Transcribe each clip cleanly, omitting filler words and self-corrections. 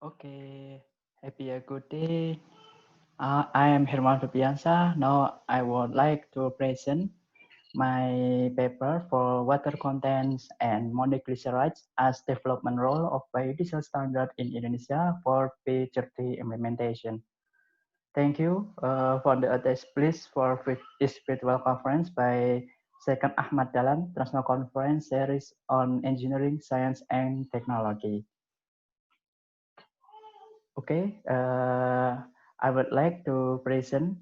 Okay, happy a good day. I am Herman Febiansa. Now I would like to present my paper for water contents and monoglycerides as development role of biodiesel standard in Indonesia for P30 implementation. Thank you for the attest please for this virtual conference by Second Ahmad Dahlan Transnational Conference Series on Engineering, Science, and Technology. Okay, I would like to present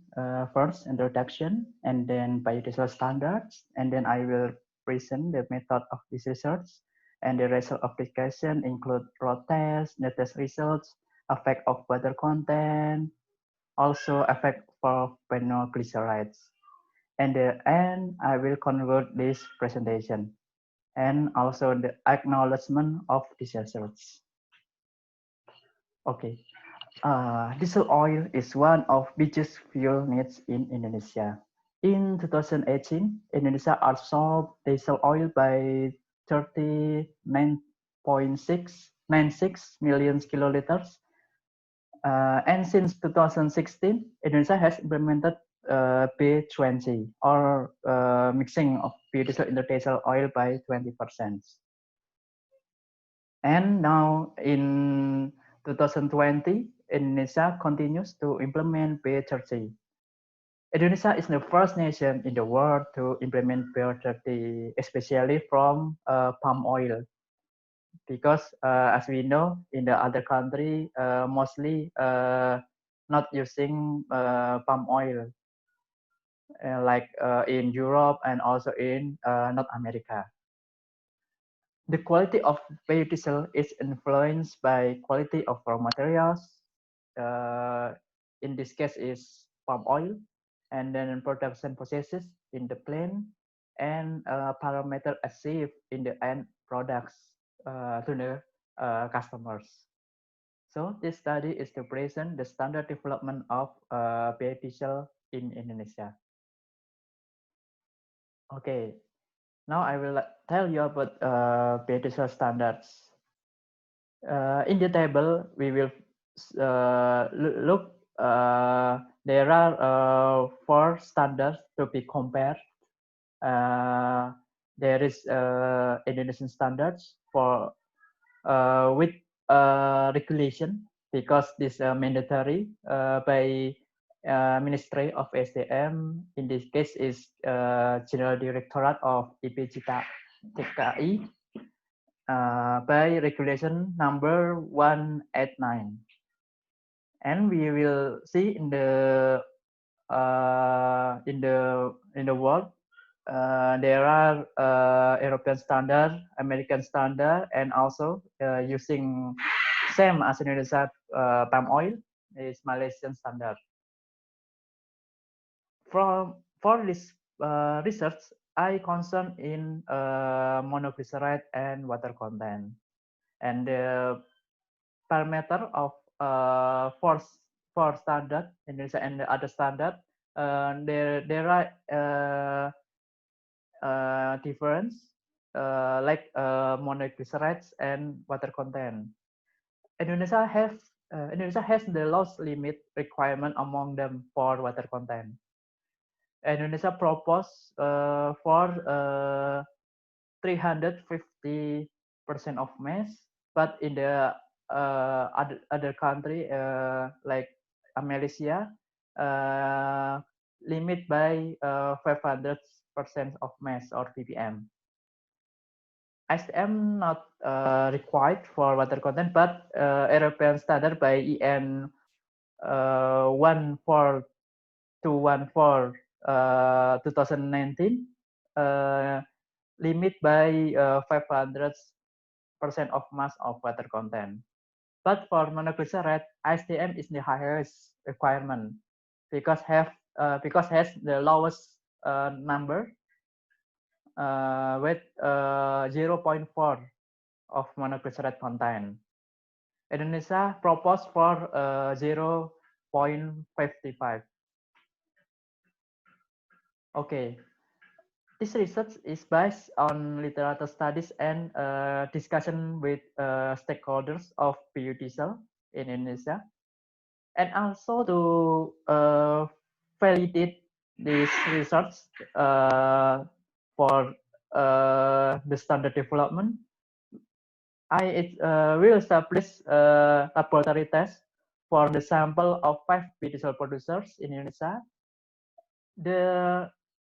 first introduction and then biodiesel standards, and then I will present the method of this research and the result of discussion include road test, net test results, effect of water content, also effect for phenylglycerides. And the end, I will conclude this presentation and also the acknowledgement of this research. Okay. Diesel oil is one of biggest fuel needs in Indonesia. In 2018, Indonesia absorbed diesel oil by 39.696 million kiloliters. And since 2016, Indonesia has implemented B20 or mixing of biodiesel into diesel oil by 20%. And now in 2020, Indonesia continues to implement B30. Indonesia is the first nation in the world to implement B30, especially from palm oil. Because as we know, in the other country, mostly not using palm oil, like in Europe and also in North America. The quality of biodiesel is influenced by quality of raw materials. In this case is palm oil, and then production processes in the plant, and parameter achieved in the end products to the customers. So this study is to present the standard development of biodiesel in Indonesia. Okay, now I will tell you about biodiesel standards. In the table, we will look. There are four standards to be compared. There is Indonesian standards for with regulation because this mandatory by Ministry of SDM. In this case, is General Directorate of IPCKI. By regulation number 189, and we will see in the world there are European standard, American standard, and also using same as Indonesia palm oil is Malaysian standard. For this research, I concern in monoglyceride and water content, and the parameter of for standard Indonesia and the other standard. There are difference like monoglycerides and water content. Indonesia has the lowest limit requirement among them for water content. Indonesia proposed for 350% of mass, but in the other country like Malaysia, limit by 500% of mass or ppm. STM not required for water content, but European standard by EN 14214 2019 limit by 500% of mass of water content. But for monoglyceride, STM is the highest requirement because has the lowest number with 0.4 of monoglyceride content. Indonesia proposed for 0.55. Okay, this research is based on literature studies and discussion with stakeholders of biodiesel. in Indonesia, and also to validate this research for the standard development. I will establish a laboratory test for the sample of 5 biodiesel producers in Indonesia. The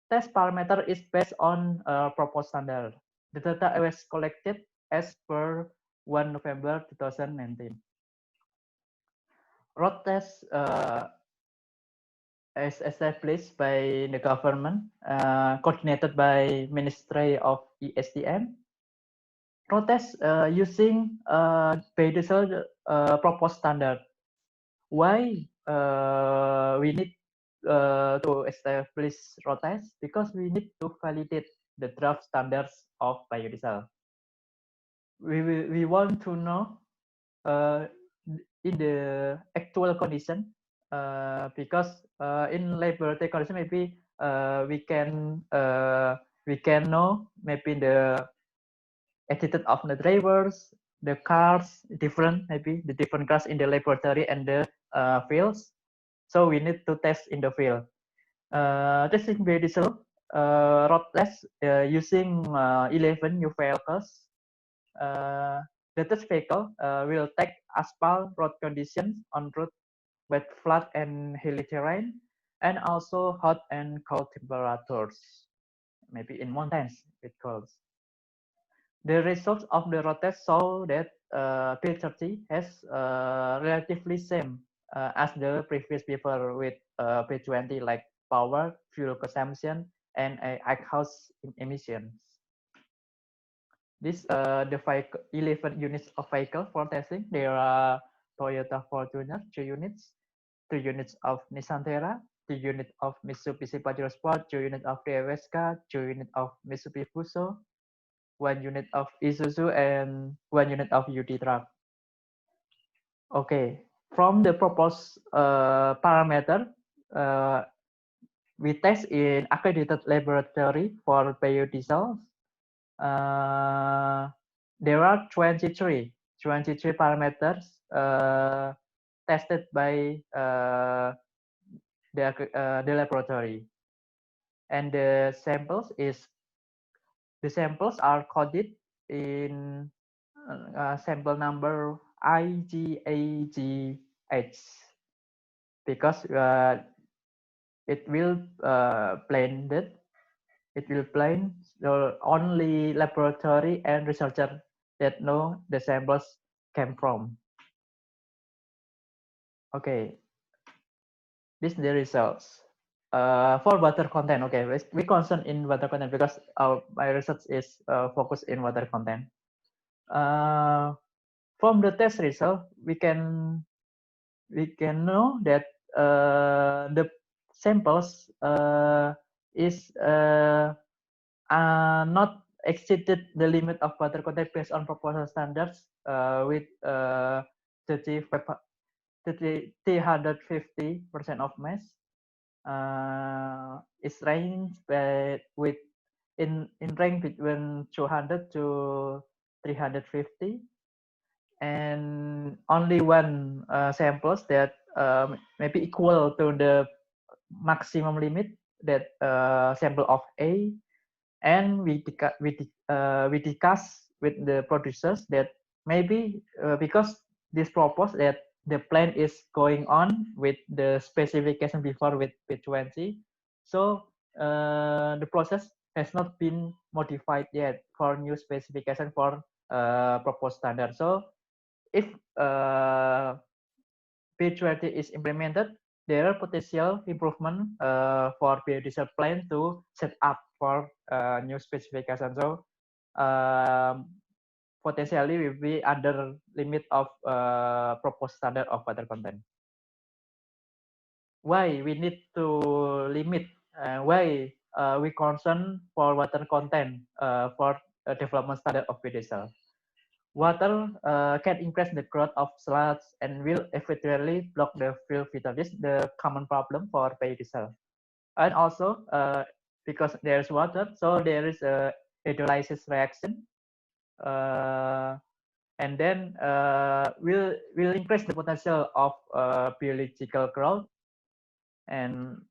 test parameter is based on proposed standard. The data was collected as per 1 November 2019. Road test is established by the government, coordinated by Ministry of ESDM. Road test using biodiesel proposed standard. Why we need to establish road test? Because we need to validate the draft standards of biodiesel. We want to know in the actual condition, because in laboratory condition maybe we can know maybe the attitude of the drivers, the cars different, maybe the different cars in the laboratory and the fields. So we need to test in the field. Testing biodiesel road test using 11 new vehicles. The test vehicle will take asphalt road conditions on road with flat and hilly terrain, and also hot and cold temperatures, maybe in mountains it cold. The results of the road test show that P30 has relatively same as the previous paper with P20, like power, fuel consumption, and exhaust emissions. This the 11 units of vehicle for testing. There are Toyota Fortuner 2 units, 2 units of Nissan Terra, 2 units of Mitsubishi Pajero Sport, 2 units of DWSK, 2 units of Mitsubishi Fuso, 1 unit of Isuzu, and 1 unit of UD Truck. Okay, from the proposed parameter, we test in accredited laboratory for biodiesel. There are 23 parameters tested by the laboratory, and the samples are coded in sample number IGAGH, because it will blended. It will blend the only laboratory and researcher that know the samples came from. Okay, this is the results. For water content, okay, we concern in water content because my research is focused in water content. From the test result, we can know that the samples is not exceeded the limit of water content based on proposal standards with 350% of mass. It's range with in range between 200 to 350, and only one samples that maybe equal to the maximum limit, that sample of A, and we discuss with the producers that maybe because this proposed that the plan is going on with the specification before with P20, so the process has not been modified yet for new specification for proposed standard. So if P20 is implemented, there are potential improvement for biodiesel plant to set up for new specification. So potentially will be under limit of proposed standard of water content. Why we need to limit? Why we concern for water content for development standard of biodiesel? Water can increase the growth of sludge and will eventually block the fuel filter. This is the common problem for biodiesel. And also, because there is water, so there is a hydrolysis reaction. and then will increase the potential of biological growth, and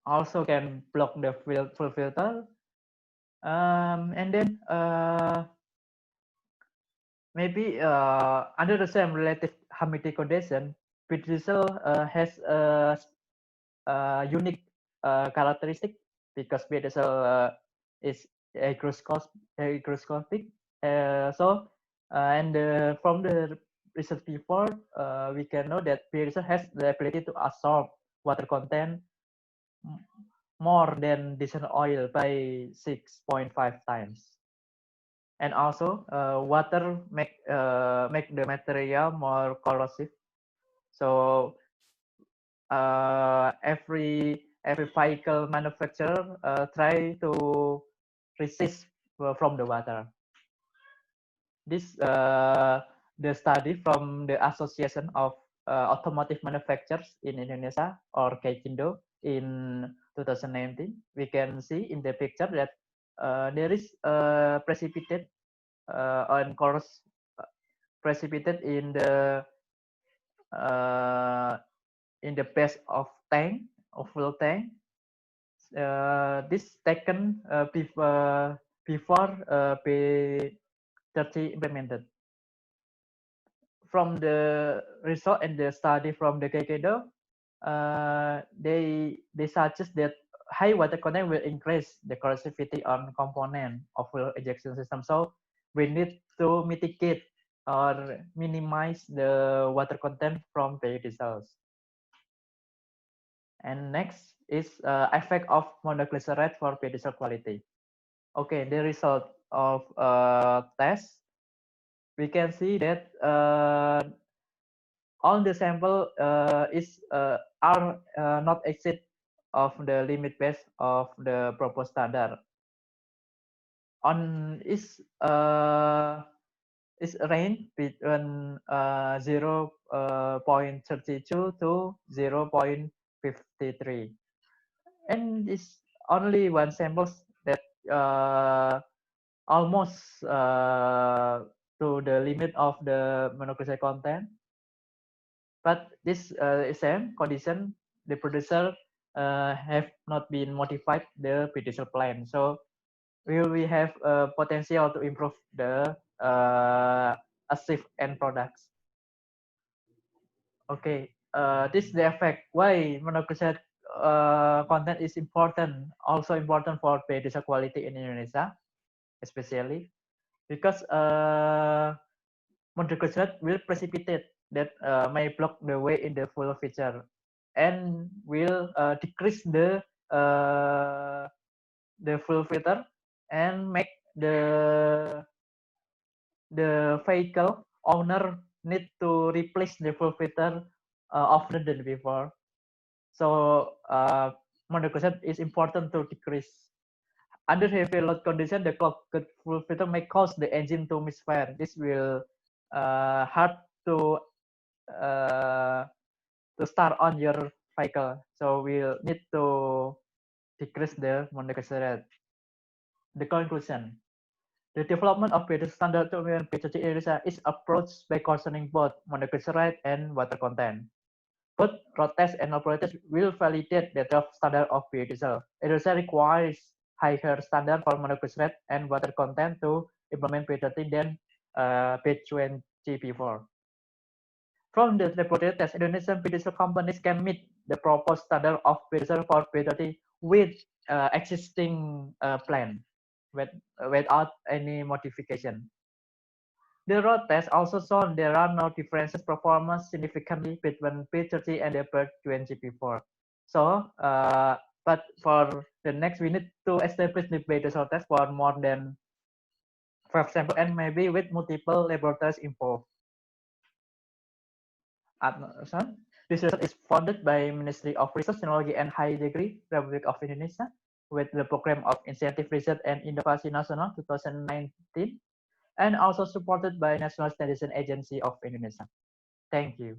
also can block the full filter, and then maybe under the same relative humidity condition, biodiesel has a unique characteristic because biodiesel is hygroscopic. So, and from the research before, we can know that biodiesel has the ability to absorb water content more than diesel oil by 6.5 times. And also, water make the material more corrosive. So every vehicle manufacturer try to resist from the water. This the study from the Association of Automotive Manufacturers in Indonesia, or KAIKINDO, in 2019. We can see in the picture that there is precipitate on course precipitate in the base of full tank. This taken before P30 implemented. From the result and the study from the KAIKINDO, they suggest that high water content will increase the corrosivity on component of fuel injection system. So we need to mitigate or minimize the water content from biodiesels. And next is effect of monoglyceride for biodiesel quality. Okay, the result of test, we can see that all the sample are not exceed of the limit base of the proposed standard. On is range between 0.32 to 0.53, and it's only one sample that almost to the limit of the monoglyceride content. But this same condition, the producer have not been modified the biodiesel plant. So we have potential to improve the safe end products. Okay, this is the effect why monoglyceride content is important, also important for biodiesel quality in Indonesia, especially because monoglyceride will precipitate that may block the way in the full feature and will decrease the full filter and make the vehicle owner need to replace the full filter often than before. So monoglyceride is important to decrease. Under heavy load condition, the clogged full filter may cause the engine to misfire. This will hard to start on your vehicle. So we'll need to decrease the monoglyceride. The conclusion: the development of biodiesel standard to B30 Indonesia is approached by concerning both monoglyceride and water content. Both road tests and operators will validate the draft standard of biodiesel. Indonesia requires higher standard for monoglyceride and water content to implement B30 than B20 before. From the laboratory test, Indonesian biodiesel companies can meet the proposed standard of biodiesel for B30 with existing plan, without any modification. The road test also shown there are no differences performance significantly between B30 and the B20 before. So, but for the next, we need to establish the biodiesel test for more than 5 samples and maybe with multiple laboratories involved. This research is funded by Ministry of Research, Technology and High Degree, Republic of Indonesia, with the Program of Incentive Research and Inovasi Nasional 2019, and also supported by National Standardization Agency of Indonesia. Thank you.